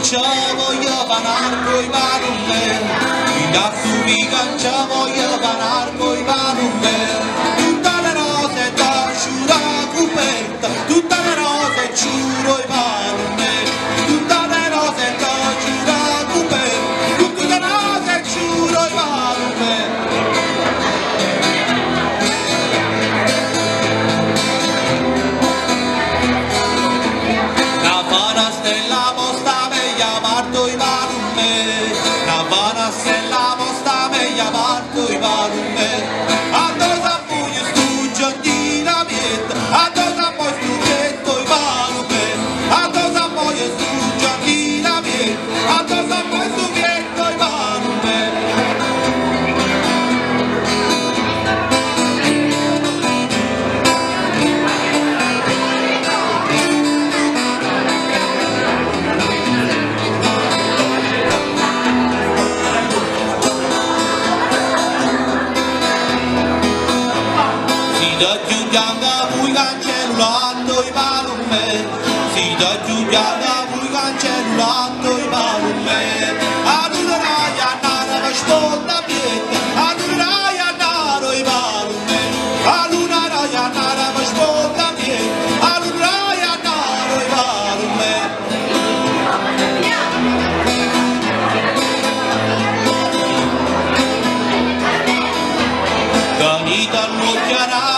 ci voglio panar coi panumer, i cattuvi che ci voglio panar coi panumer, tutte le rose t'asciura coperta, tutte le rose giuro i panumer, tutte le rose t'asciura coperta, tutte le rose giuro i panumer. Stella posta veglia parto i panume, la vana stella posta veglia parto i panume, a cosa pugno stu giardina mietta, a cosa poi stu getto i panume, a cosa poi stu giardina mietta, a cosa poi stu getto i panume. Da giugianga vui cancellando i panume, si da giugianga vui cancellando i panume, a lunarai a nara va sponda pietta, a lunarai a naro i panume, a lunarai a nara va sponda pietta, a lunarai a naro i panume. Canita all'occhiara